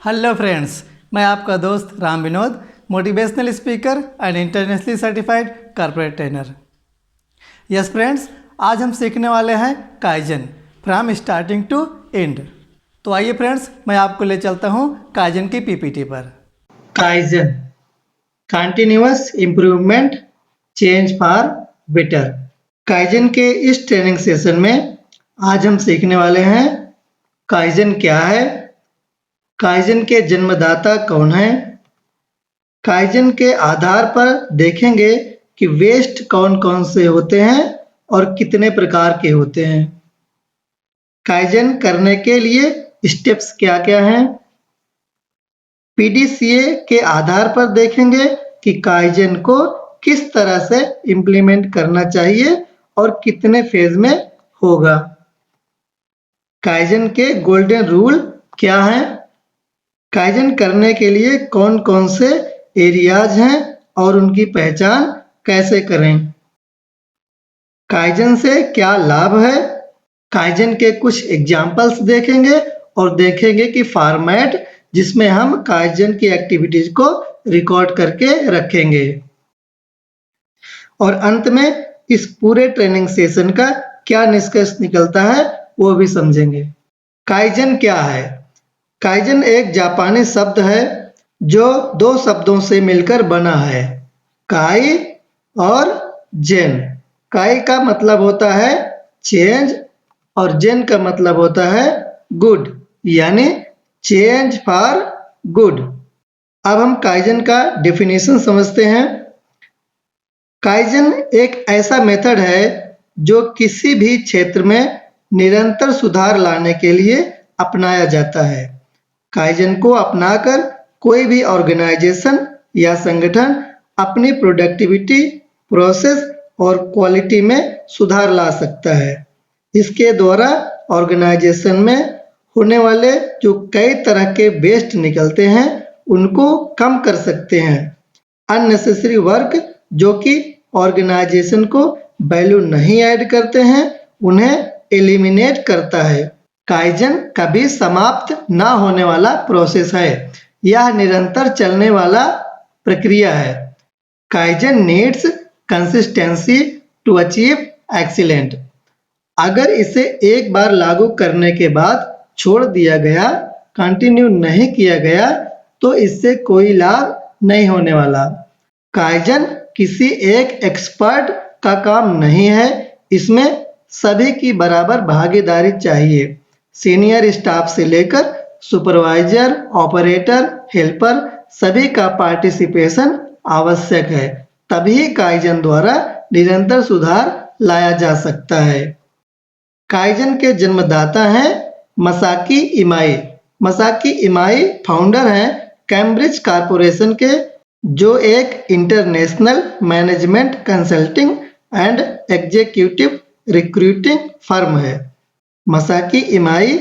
Hello friends, मैं आपका दोस्त Ram Vinod, motivational speaker and internationally certified corporate trainer. Yes friends, आज हम सीखने वाले हैं kaizen from starting to end. तो आइए फ्रेंड्स, मैं आपको ले चलता हूं काइजन की पीपीटी पर। Kaizen continuous improvement change for better. Kaizen के इस ट्रेनिंग सेशन में आज हम सीखने वाले हैं काइजन क्या है, काइजन के जन्मदाता कौन है, काइजन के आधार पर देखेंगे कि वेस्ट कौन कौन से होते हैं और कितने प्रकार के होते हैं। काइजन करने के लिए स्टेप्स क्या क्या हैं। पीडीसीए के आधार पर देखेंगे कि काइजन को किस तरह से इम्प्लीमेंट करना चाहिए और कितने फेज में होगा। काइजन के गोल्डन रूल क्या हैं, काइजन करने के लिए कौन कौन से एरियाज हैं और उनकी पहचान कैसे करें, काइजन से क्या लाभ है, काइजन के कुछ एग्जाम्पल्स देखेंगे और देखेंगे कि फॉर्मेट जिसमें हम काइजन की एक्टिविटीज को रिकॉर्ड करके रखेंगे। और अंत में इस पूरे ट्रेनिंग सेशन का क्या निष्कर्ष निकलता है वो भी समझेंगे। काइजन क्या है? काइजन एक जापानी शब्द है जो दो शब्दों से मिलकर बना है, काई और जेन। काई का मतलब होता है चेंज और जेन का मतलब होता है गुड, यानी चेंज फॉर गुड। अब हम काइजन का डेफिनेशन समझते हैं। काइजन एक ऐसा मेथड है जो किसी भी क्षेत्र में निरंतर सुधार लाने के लिए अपनाया जाता है। काइजन को अपनाकर कोई भी ऑर्गेनाइजेशन या संगठन अपनी प्रोडक्टिविटी, प्रोसेस और क्वालिटी में सुधार ला सकता है। इसके द्वारा ऑर्गेनाइजेशन में होने वाले जो कई तरह के वेस्ट निकलते हैं उनको कम कर सकते हैं। अननेसेसरी वर्क जो कि ऑर्गेनाइजेशन को वैल्यू नहीं ऐड करते हैं उन्हें एलिमिनेट करता है। काइजन कभी समाप्त ना होने वाला प्रोसेस है, यह निरंतर चलने वाला प्रक्रिया है। Kaizen needs consistency to achieve excellent. अगर इसे एक बार लागू करने के बाद छोड़ दिया गया, कंटिन्यू नहीं किया गया तो इससे कोई लाभ नहीं होने वाला। काइजन किसी एक एक्सपर्ट का काम नहीं है, इसमें सभी की बराबर भागीदारी चाहिए। सीनियर स्टाफ से लेकर सुपरवाइजर, ऑपरेटर, हेल्पर सभी का पार्टिसिपेशन आवश्यक है, तभी काइजन द्वारा निरंतर सुधार लाया जा सकता है। काइजन के जन्मदाता हैं मसाकी इमाई। मसाकी इमाई फाउंडर हैं कैम्ब्रिज कॉरपोरेशन के, जो एक international management consulting and executive recruiting firm है। मसाकी इमाई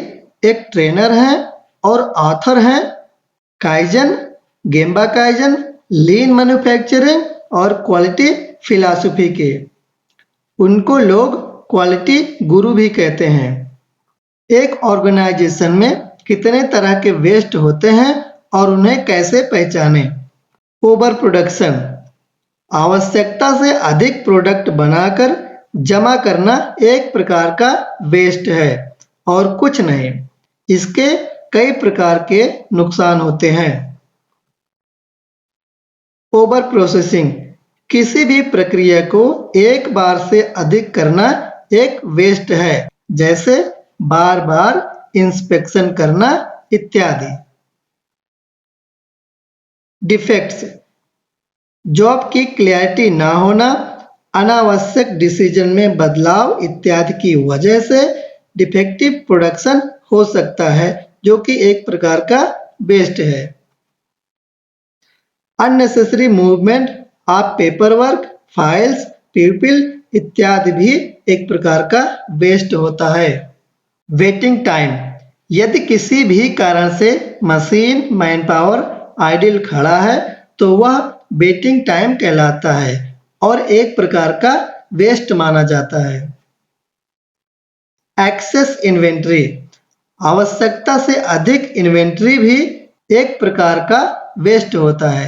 एक ट्रेनर हैं और ऑथर हैं काइजन, गेम्बा काइजन, लीन मैन्युफैक्चरिंग और क्वालिटी फिलॉसफी के। उनको लोग क्वालिटी गुरु भी कहते हैं। एक ऑर्गेनाइजेशन में कितने तरह के वेस्ट होते हैं और उन्हें कैसे पहचानें। ओवर प्रोडक्शन, आवश्यकता से अधिक प्रोडक्ट बनाकर जमा करना एक प्रकार का वेस्ट है और कुछ नहीं। इसके कई प्रकार के नुकसान होते हैं। ओवर प्रोसेसिंग, किसी भी प्रक्रिया को एक बार से अधिक करना एक वेस्ट है, जैसे बार बार इंस्पेक्शन करना इत्यादि। डिफेक्ट्स, जॉब की क्लैरिटी ना होना, अनावश्यक डिसीजन में बदलाव इत्यादि की वजह से डिफेक्टिव प्रोडक्शन हो सकता है, जो कि एक प्रकार का वेस्ट है। Unnecessary movement of paper work, files, people इत्यादि भी एक प्रकार का वेस्ट होता है। वेटिंग टाइम, यदि किसी भी कारण से मशीन, मैन पावर आइडिल खड़ा है तो वह वेटिंग टाइम कहलाता है और एक प्रकार का वेस्ट माना जाता है। एक्सेस इन्वेंट्री, आवश्यकता से अधिक इन्वेंट्री भी एक प्रकार का वेस्ट होता है।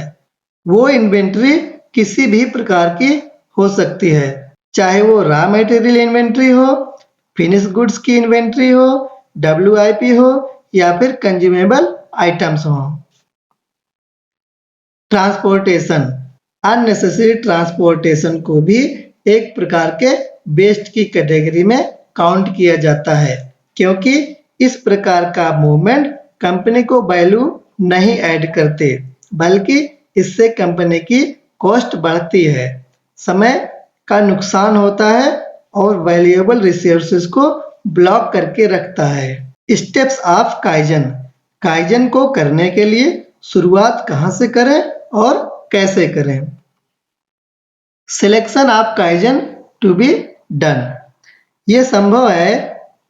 वो इन्वेंट्री किसी भी प्रकार की हो सकती है, चाहे वो रॉ मटेरियल इन्वेंट्री हो, फिनिश गुड्स की इन्वेंट्री हो, WIP हो या फिर कंज्यूमेबल आइटम्स हो। ट्रांसपोर्टेशन, अननेसेसरी ट्रांसपोर्टेशन को भी एक प्रकार के वेस्ट की कैटेगरी में काउंट किया जाता है, क्योंकि इस प्रकार का मूवमेंट कंपनी को वैल्यू नहीं ऐड करते, बल्कि इससे कंपनी की कॉस्ट बढ़ती है, समय का नुकसान होता है और वैल्यूएबल रिसोर्सेज को ब्लॉक करके रखता है। स्टेप्स ऑफ काइजन, काइजन को करने के लिए शुरुआत कहां से करें और कैसे करें। Selection of kaizen to be done, ये संभव है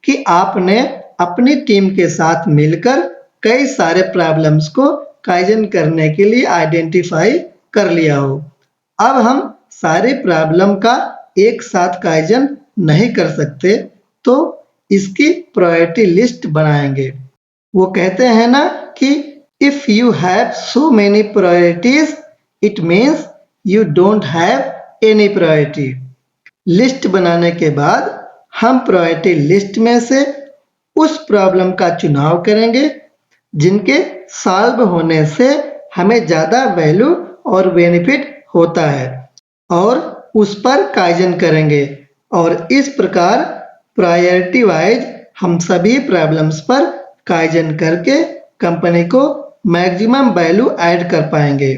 कि आपने अपनी टीम के साथ मिलकर कई सारे प्रॉब्लम्स को काइजन करने के लिए आइडेंटिफाई कर लिया हो। अब हम सारे प्रॉब्लम का एक साथ काइजन नहीं कर सकते, तो इसकी प्रायोरिटी लिस्ट बनाएंगे। वो कहते हैं ना कि if you have so many priorities it means you don't have any priority. List बनाने के बाद हम प्रायोरिटी लिस्ट में से उस प्रॉब्लम का चुनाव करेंगे जिनके सॉल्व होने से हमें ज़्यादा वैल्यू और बेनिफिट होता है, और उस पर काइजन करेंगे। और इस प्रकार प्रायोरिटी वाइज हम सभी प्रॉब्लम्स पर काइजन करके कंपनी को मैक्सिमम वैल्यू ऐड कर पाएंगे।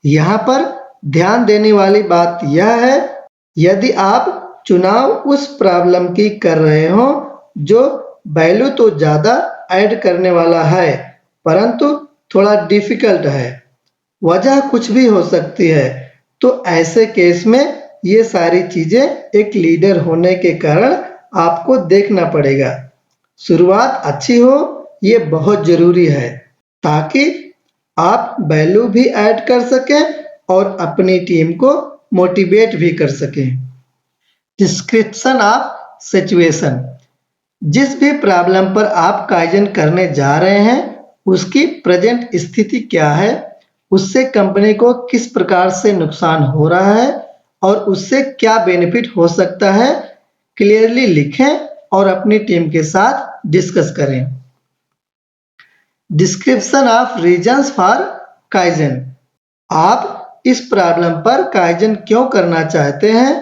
यहाँ पर ध्यान देने वाली बात यह है, यदि आप चुनाव उस प्रॉब्लम की कर रहे हो जो वैल्यू तो ज़्यादा ऐड करने वाला है परंतु थोड़ा डिफिकल्ट है, वजह कुछ भी हो सकती है, तो ऐसे केस में ये सारी चीजें एक लीडर होने के कारण आपको देखना पड़ेगा। शुरुआत अच्छी हो ये बहुत जरूरी है, ताकि आप वैल्यू भी ऐड कर सकें और अपनी टीम को मोटिवेट भी कर सकें। डिस्क्रिप्शन ऑफ सिचुएशन, जिस भी प्रॉब्लम पर आप काइजन करने जा रहे हैं उसकी प्रेजेंट स्थिति क्या है, उससे कंपनी को किस प्रकार से नुकसान हो रहा है और उससे क्या बेनिफिट हो सकता है, क्लियरली लिखें और अपनी टीम के साथ डिस्कस करें। Description of reasons for kaizen, आप इस प्रॉब्लम पर काइजन क्यों करना चाहते हैं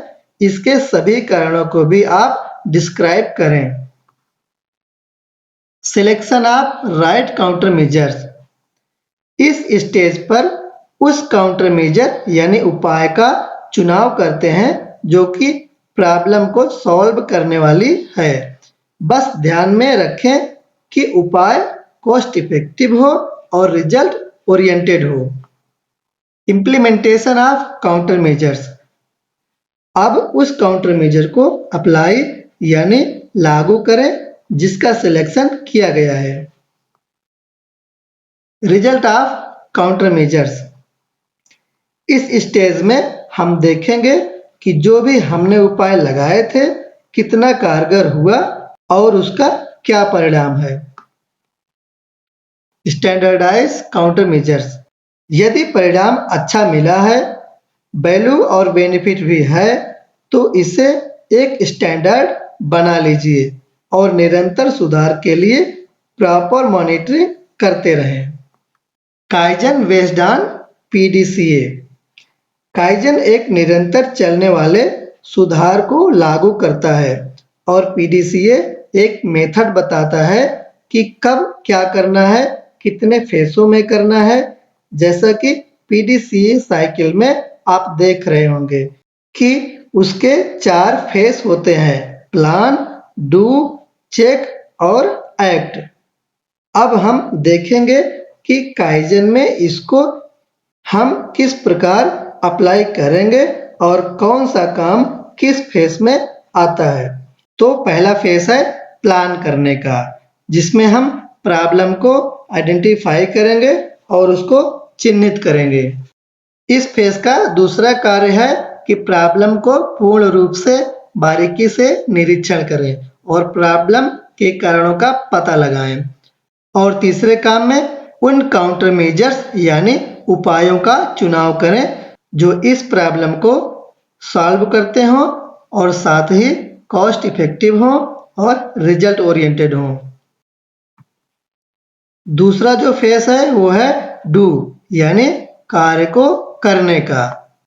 इसके सभी कारणों को भी आप डिस्क्राइब करें। Selection of right counter measures, इस स्टेज पर उस काउंटर मेजर यानी उपाय का चुनाव करते हैं जो कि प्रॉब्लम को सॉल्व करने वाली है। बस ध्यान में रखें कि उपाय कॉस्ट इफेक्टिव हो और रिजल्ट ओरिएंटेड हो। इम्प्लीमेंटेशन ऑफ काउंटर मेजर्स, अब उस काउंटर मेजर को अप्लाई यानी लागू करें जिसका सिलेक्शन किया गया है। रिजल्ट ऑफ काउंटर मेजर्स, इस स्टेज में हम देखेंगे कि जो भी हमने उपाय लगाए थे कितना कारगर हुआ और उसका क्या परिणाम है। स्टैंडर्डाइज काउंटर मेजर्स, यदि परिणाम अच्छा मिला है, वैल्यू और बेनिफिट भी है, तो इसे एक स्टैंडर्ड बना लीजिए और निरंतर सुधार के लिए प्रॉपर मॉनिटरिंग करते रहें। Kaizen based on PDCA, kaizen एक निरंतर चलने वाले सुधार को लागू करता है और PDCA एक मेथड बताता है कि कब क्या करना है, कितने फेसों में करना है। जैसा कि PDCA साइकिल में आप देख रहे होंगे कि उसके 4 फेस होते हैं, प्लान, डू, चेक और एक्ट। अब हम देखेंगे कि काइजन में इसको हम किस प्रकार अप्लाई करेंगे और कौन सा काम किस फेस में आता है। तो पहला फेस है प्लान करने का, जिसमें हम प्रॉब्लम को आइडेंटिफाई करेंगे और उसको चिन्हित करेंगे। इस फेस का दूसरा कार्य है कि प्रॉब्लम को पूर्ण रूप से बारीकी से निरीक्षण करें और प्रॉब्लम के कारणों का पता लगाएं। और तीसरे काम में उन काउंटर मेजर्स यानी उपायों का चुनाव करें जो इस प्रॉब्लम को सॉल्व करते हों और साथ ही कॉस्ट इफेक्टिव हों और रिजल्ट ओरिएंटेड हों। दूसरा जो फेस है वो है डू यानी कार्य को करने का।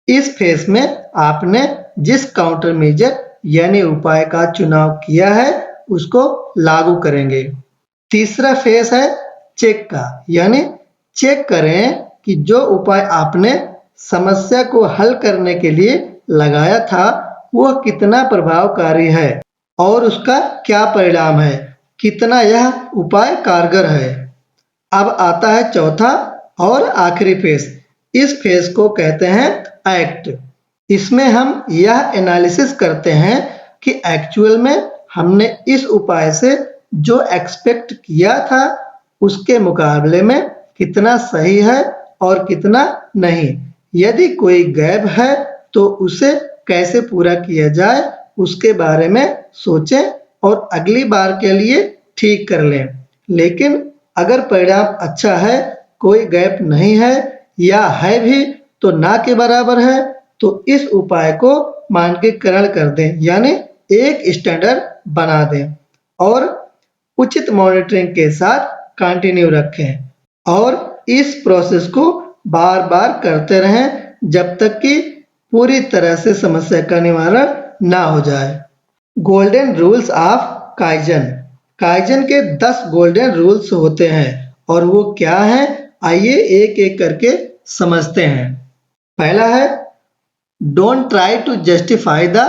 इस फेस में आपने जिस काउंटर मेजर यानी उपाय का चुनाव किया है उसको लागू करेंगे। तीसरा फेस है चेक का यानी चेक करें कि जो उपाय आपने समस्या को हल करने के लिए लगाया था वह कितना प्रभावकारी है और उसका क्या परिणाम है, कितना यह उपाय कारगर है। अब आता है चौथा और आखिरी फेस। इस फेस को कहते हैं एक्ट। इसमें हम यह एनालिसिस करते हैं कि एक्चुअल में हमने इस उपाय से जो एक्सपेक्ट किया था उसके मुकाबले में कितना सही है और कितना नहीं। यदि कोई गैप है तो उसे कैसे पूरा किया जाए उसके बारे में सोचें और अगली बार के लिए ठीक कर लें। लेकिन अगर परिणाम अच्छा है, कोई गैप नहीं है या है भी तो ना के बराबर है तो इस उपाय को मानकीकरण कर दें यानी एक स्टैंडर्ड बना दें और उचित मॉनिटरिंग के साथ कंटिन्यू रखें और इस प्रोसेस को बार बार करते रहें जब तक कि पूरी तरह से समस्या का निवारण ना हो जाए। Golden rules of kaizen. Kaizen के 10 गोल्डन रूल्स होते हैं और वो क्या हैं आइए एक एक करके समझते हैं। पहला है don't try to justify the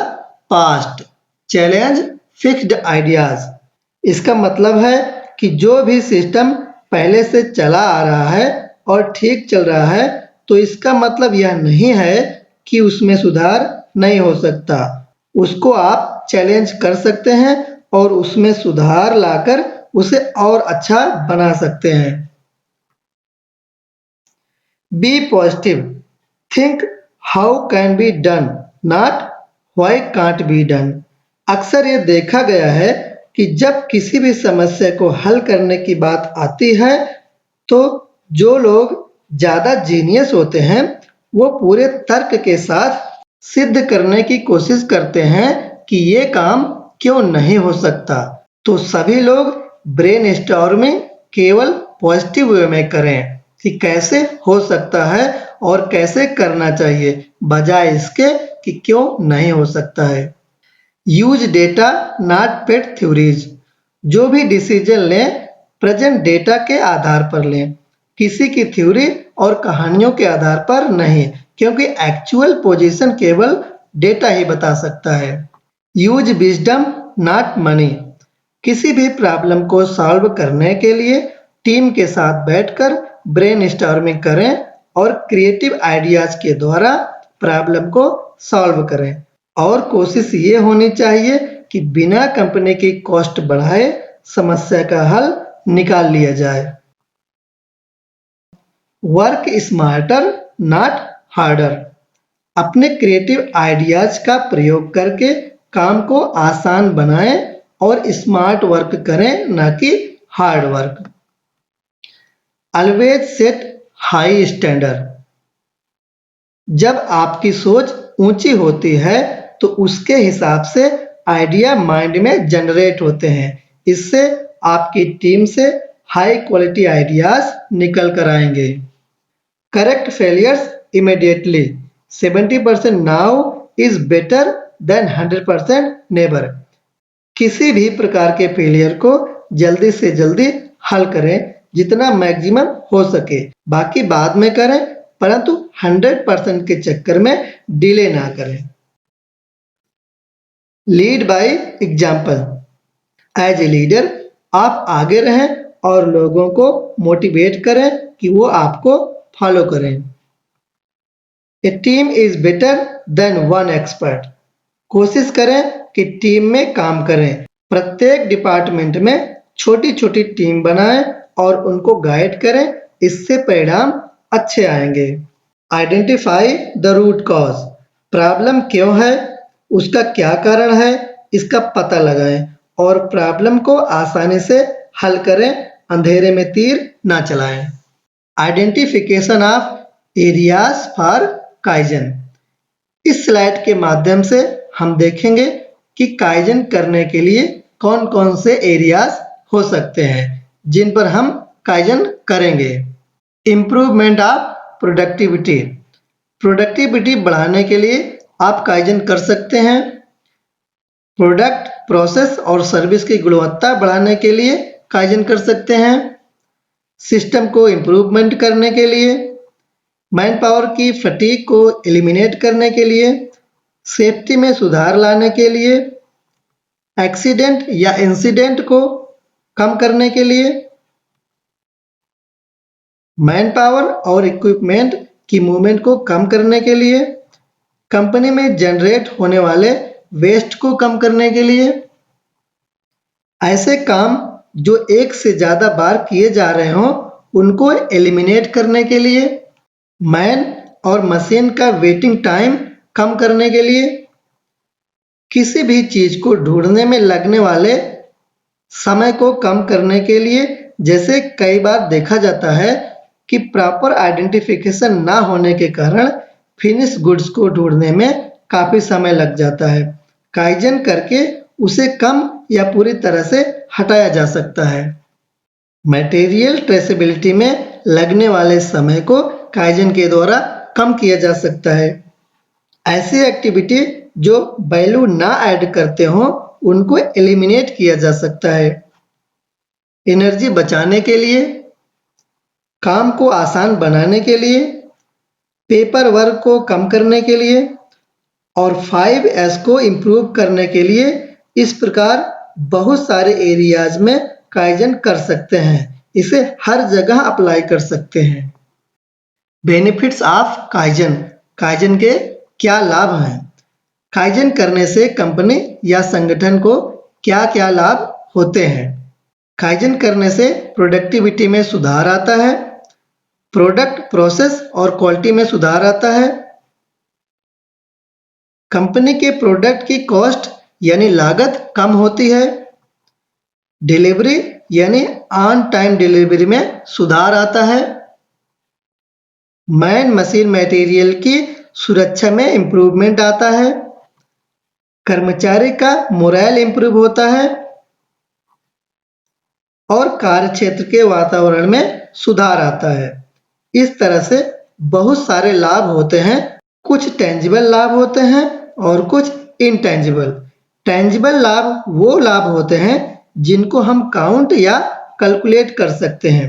past, challenge fixed ideas. इसका मतलब है कि जो भी सिस्टम पहले से चला आ रहा है और ठीक चल रहा है तो इसका मतलब यह नहीं है कि उसमें सुधार नहीं हो सकता। उसको आप चैलेंज कर सकते हैं और उसमें सुधार लाकर उसे और अच्छा बना सकते हैं। Be positive, think how can be done not why can't be done. अक्सर ये देखा गया है कि जब किसी भी समस्या को हल करने की बात आती है तो जो लोग ज़्यादा जीनियस होते हैं वो पूरे तर्क के साथ सिद्ध करने की कोशिश करते हैं कि ये काम क्यों नहीं हो सकता। तो सभी लोग ब्रेनस्टॉर्मिंग केवल पॉजिटिव वे में करें कि कैसे हो सकता है और कैसे करना चाहिए बजाय इसके कि क्यों नहीं हो सकता है। Use data not pet theories. जो भी डिसीजन लें प्रेजेंट डेटा के आधार पर लें, किसी की थ्योरी और कहानियों के आधार पर नहीं, क्योंकि एक्चुअल पोजीशन केवल डेटा ही बता सकता है। Use wisdom not money. किसी भी प्रॉब्लम को सॉल्व करने के लिए टीम के साथ बैठकर ब्रेनस्टॉर्मिंग करें और क्रिएटिव आइडियाज के द्वारा प्रॉब्लम को सॉल्व करें और कोशिश ये होनी चाहिए कि बिना कंपनी की कॉस्ट बढ़ाए समस्या का हल निकाल लिया जाए। Work smarter not harder. अपने क्रिएटिव आइडियाज का प्रयोग करके काम को आसान बनाएं और स्मार्ट वर्क करें न कि hard work. Always set high standard. जब आपकी सोच ऊंची होती है तो उसके हिसाब से आइडिया माइंड में जनरेट होते हैं। इससे आपकी टीम से हाई क्वालिटी आइडियाज निकल कर आएंगे। Correct failures immediately. 70% now is better then 100% never. किसी भी प्रकार के फेलियर को जल्दी से जल्दी हल करें जितना मैक्सिमम हो सके, बाकी बाद में करें परंतु 100% के चक्कर में डिले ना करें। Lead by example. As a leader आप आगे रहें और लोगों को मोटिवेट करें कि वो आपको फॉलो करें। A team is better than one expert. कोशिश करें कि टीम में काम करें। प्रत्येक डिपार्टमेंट में छोटी छोटी टीम बनाएं और उनको गाइड करें, इससे परिणाम अच्छे आएंगे। Identify the root cause. Problem क्यों है, उसका क्या कारण है, इसका पता लगाएं और प्रॉब्लम को आसानी से हल करें, अंधेरे में तीर ना चलाएं। Identification of areas for kaizen. इस स्लाइड के माध्यम से हम देखेंगे कि काइजन करने के लिए कौन कौन से एरियाज हो सकते हैं जिन पर हम काइजन करेंगे। Improvement of productivity. प्रोडक्टिविटी बढ़ाने के लिए आप काइजन कर सकते हैं। प्रोडक्ट, प्रोसेस और सर्विस की गुणवत्ता बढ़ाने के लिए काइजन कर सकते हैं। सिस्टम को इम्प्रूवमेंट करने के लिए, मैन पावर की फटीग को एलिमिनेट करने के लिए, सेफ्टी में सुधार लाने के लिए, एक्सीडेंट या इंसिडेंट को कम करने के लिए, मैन पावर और इक्विपमेंट की मूवमेंट को कम करने के लिए, कंपनी में जनरेट होने वाले वेस्ट को कम करने के लिए, ऐसे काम जो एक से ज़्यादा बार किए जा रहे हों उनको एलिमिनेट करने के लिए, मैन और मशीन का वेटिंग टाइम कम करने के लिए, किसी भी चीज को ढूंढने में लगने वाले समय को कम करने के लिए। जैसे कई बार देखा जाता है कि प्रॉपर आइडेंटिफिकेशन ना होने के कारण फिनिश गुड्स को ढूंढने में काफी समय लग जाता है। काइजन करके उसे कम या पूरी तरह से हटाया जा सकता है। मटेरियल ट्रेसेबिलिटी में लगने वाले समय को काइजन के द्वारा कम किया जा सकता है। ऐसी एक्टिविटी जो वैल्यू ना ऐड करते हो उनको एलिमिनेट किया जा सकता है। एनर्जी बचाने के लिए, काम को आसान बनाने के लिए, पेपर वर्क को कम करने के लिए और 5S को इम्प्रूव करने के लिए इस प्रकार बहुत सारे एरियाज में काइजन कर सकते हैं। इसे हर जगह अप्लाई कर सकते हैं। Benefits of kaizen. काइजन के क्या लाभ हैं? काइजन करने से कंपनी या संगठन को क्या क्या लाभ होते हैं? काइजन करने से प्रोडक्टिविटी में सुधार आता है, प्रोडक्ट, प्रोसेस और क्वालिटी में सुधार आता है, कंपनी के प्रोडक्ट की कॉस्ट यानी लागत कम होती है, डिलीवरी यानी ऑन टाइम डिलीवरी में सुधार आता है, मैन मशीन मटेरियल की सुरक्षा में इंप्रूवमेंट आता है, कर्मचारी का मोरल इंप्रूव होता है और कार्य क्षेत्र के वातावरण में सुधार आता है। इस तरह से बहुत सारे लाभ होते हैं। कुछ टेंजिबल लाभ होते हैं और कुछ इनटेंजिबल। टेंजिबल लाभ वो लाभ होते हैं जिनको हम काउंट या कैलकुलेट कर सकते हैं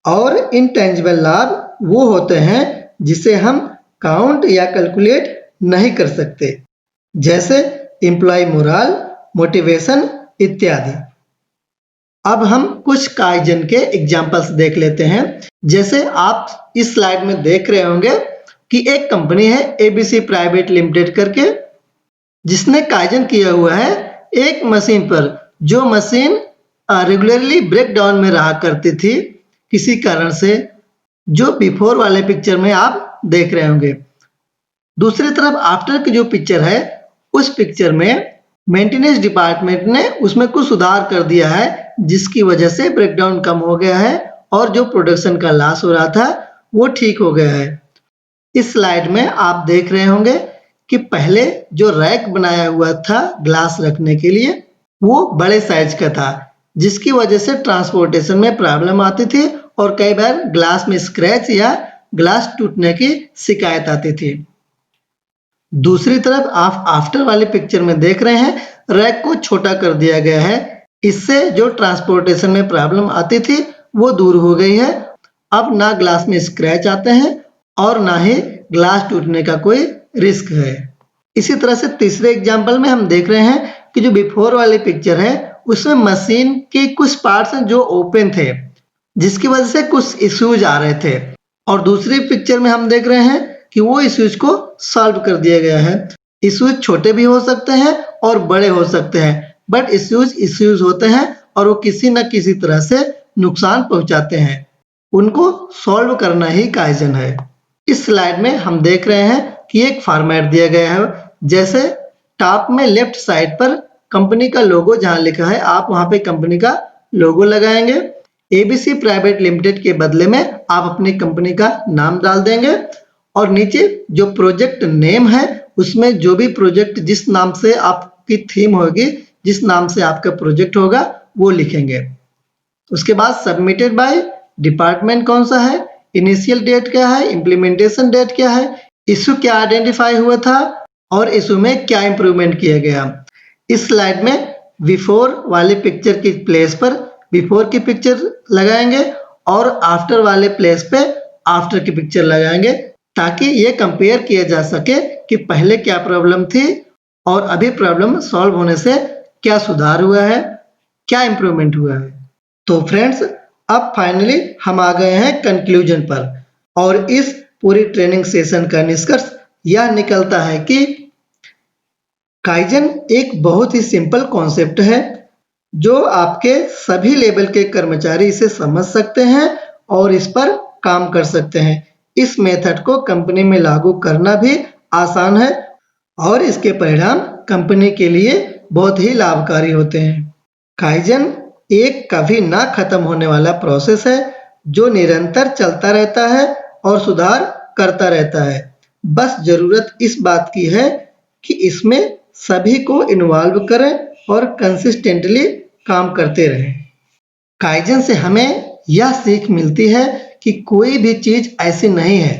और इनटेंजिबल लाभ वो होते हैं जिसे हम काउंट या कैलकुलेट नहीं कर सकते, जैसे एम्प्लॉय मोरल, मोटिवेशन इत्यादि। अब हम कुछ काइजन के एग्जांपल्स देख लेते हैं। जैसे आप इस स्लाइड में देख रहे होंगे कि एक कंपनी है ABC प्राइवेट लिमिटेड करके, जिसने काइजन किया हुआ है एक मशीन पर, जो मशीन रेगुलरली ब्रेकडाउन में रहा करती थी किसी कारण से, जो बिफोर वाले पिक्चर में आप देख रहे होंगे। दूसरी तरफ आफ्टर की जो पिक्चर है, उस पिक्चर में मेंटेनेंस डिपार्टमेंट ने उसमें कुछ सुधार कर दिया है जिसकी वजह से ब्रेकडाउन कम हो गया है और जो प्रोडक्शन का लॉस हो रहा था वो ठीक हो गया है। इस स्लाइड में आप देख रहे होंगे कि पहले जो रैक बनाया हुआ था ग्लास रखने के लिए वो बड़े साइज का था, जिसकी वजह से ट्रांसपोर्टेशन में प्रॉब्लम आती थी और कई बार ग्लास में स्क्रैच या ग्लास टूटने की शिकायत आती थी। दूसरी तरफ आप आफ्टर वाले पिक्चर में देख रहे हैं रैक को छोटा कर दिया गया है। इससे जो ट्रांसपोर्टेशन में प्रॉब्लम आती थी वो दूर हो गई है। अब ना ग्लास में स्क्रैच आते हैं और ना ही ग्लास टूटने का कोई रिस्क है। इसी तरह से तीसरे एग्जांपल में हम देख रहे हैं कि जो बिफोर वाली पिक्चर है उसमें मशीन के कुछ पार्ट्स हैं जो ओपन थे, जिसकी वजह से कुछ इश्यूज आ रहे थे, और दूसरी पिक्चर में हम देख रहे हैं कि वो इश्यूज को सॉल्व कर दिया गया है। इश्यूज छोटे भी हो सकते हैं और बड़े हो सकते हैं, बट इश्यूज होते हैं और वो किसी न किसी तरह से नुकसान पहुंचाते हैं। उनको सॉल्व करना ही काइजन है। इस स्लाइड में हम देख रहे हैं कि एक फॉर्मेट दिया गया है। जैसे टॉप में लेफ्ट साइड पर कंपनी का लोगो जहां लिखा है, आप वहां पे कंपनी का लोगो लगाएंगे। एबीसी प्राइवेट लिमिटेड के बदले में आप अपनी कंपनी का नाम डाल देंगे और नीचे जो प्रोजेक्ट नेम है उसमें जो भी प्रोजेक्ट जिस नाम से आपकी थीम होगी, जिस नाम से आपका प्रोजेक्ट होगा वो लिखेंगे। उसके बाद सबमिटेड बाय डिपार्टमेंट कौन सा है, इनिशियल डेट क्या है, इम्प्लीमेंटेशन डेट क्या है, इशू क्या आइडेंटिफाई हुआ था और इशू में क्या इंप्रूवमेंट किया गया। इस स्लाइड में बिफोर वाले पिक्चर की प्लेस पर बिफोर की पिक्चर लगाएंगे और आफ्टर वाले प्लेस पे आफ्टर की पिक्चर लगाएंगे ताकि ये कंपेयर किया जा सके कि पहले क्या प्रॉब्लम थी और अभी प्रॉब्लम सॉल्व होने से क्या सुधार हुआ है, क्या इंप्रूवमेंट हुआ है। तो फ्रेंड्स, अब फाइनली हम आ गए हैं कंक्लूजन पर और इस पूरी ट्रेनिंग सेशन का निष्कर्ष यह निकलता है कि काइजन एक बहुत ही सिंपल कॉन्सेप्ट है जो आपके सभी लेवल के कर्मचारी इसे समझ सकते हैं और इस पर काम कर सकते हैं। इस मेथड को कंपनी में लागू करना भी आसान है और इसके परिणाम कंपनी के लिए बहुत ही लाभकारी होते हैं। काइजन एक कभी ना खत्म होने वाला प्रोसेस है जो निरंतर चलता रहता है और सुधार करता रहता है। बस जरूरत इस बात की है कि इसमें सभी को इन्वॉल्व करें और कंसिस्टेंटली काम करते रहें। काइजन से हमें यह सीख मिलती है कि कोई भी चीज ऐसी नहीं है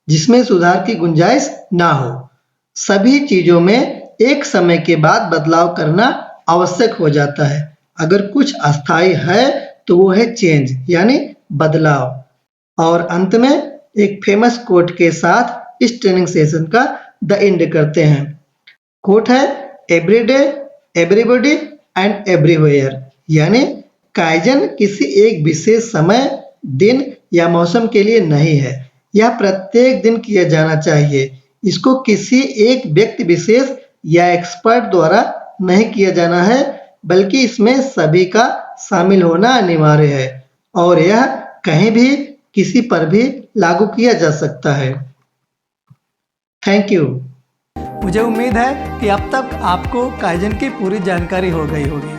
जिसमें सुधार की गुंजाइश ना हो। सभी चीजों में एक समय के बाद बदलाव करना आवश्यक हो जाता है। अगर कुछ अस्थायी है तो वो है चेंज यानी बदलाव। और अंत में एक फेमस कोट के साथ इस ट्रेनिंग सेशन का द एंड करते हैं। कोट है every day everybody and everywhere, यानी काइजन किसी एक विशेष समय, दिन या मौसम के लिए नहीं है। यह प्रत्येक दिन किया जाना चाहिए। इसको किसी एक व्यक्ति विशेष या एक्सपर्ट द्वारा नहीं किया जाना है बल्कि इसमें सभी का शामिल होना अनिवार्य है और यह कहीं भी किसी पर भी लागू किया जा सकता है। Thank you. मुझे उम्मीद है कि अब तक आपको काइजन की पूरी जानकारी हो गई होगी।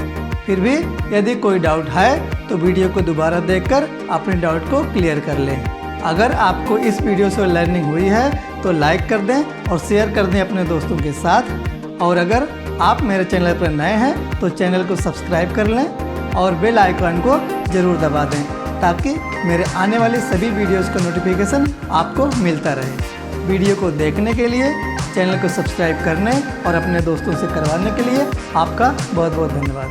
फिर भी यदि कोई डाउट है तो वीडियो को दोबारा देखकर अपने डाउट को क्लियर कर लें। अगर आपको इस वीडियो से लर्निंग हुई है तो लाइक कर दें और शेयर कर दें अपने दोस्तों के साथ। और अगर आप मेरे चैनल पर नए हैं तो चैनल को सब्सक्राइब कर लें और बेल आइकन को ज़रूर दबा दें ताकि मेरे आने वाली सभी वीडियोज़ का नोटिफिकेशन आपको मिलता रहे। वीडियो को देखने के लिए, चैनल को सब्सक्राइब करने और अपने दोस्तों से करवाने के लिए आपका बहुत बहुत धन्यवाद।